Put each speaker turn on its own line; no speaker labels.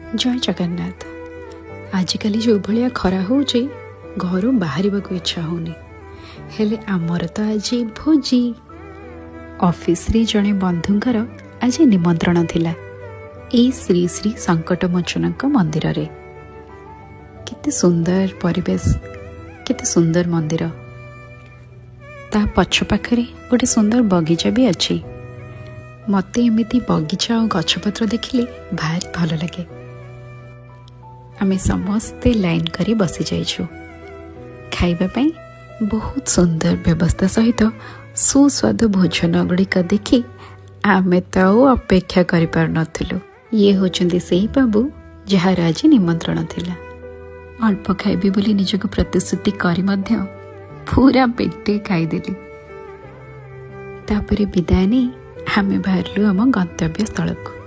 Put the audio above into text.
जय जगन्नाथ। आजिकल जो भाया खरा हो घर बाहर इच्छा होनी हेले आमर तो आज भोजी ऑफिस रे जड़े बंधुंकर आज निमंत्रण थिला ए श्री श्री संकटमोचन मंदिर रे। केते सुंदर परिवेश, केते सुंदर मंदिर। ता पछ पाखरे गोटे सुंदर बगीचा भी अच्छी। मते एमिति बगीचा और गछपत्र देखिले भारी भल लगे। आमे समस्ते लाइन करी बसी जाइछु। खाइबा पई बहुत सुंदर व्यवस्था सहित सुस्वादु भोजन गुड़िक देखि आमे तो अपेक्षा करि पार नथिलु। ये होचंदी सेही बाबू जहार आज निमंत्रण थिला। अल्प खाइबी बोली निजको प्रतिश्रुति करी मध्य पूरा पेटे खाईदेली। तापरे विदाय नहीं आमे बाहरलु आम गंतव्य स्थल को।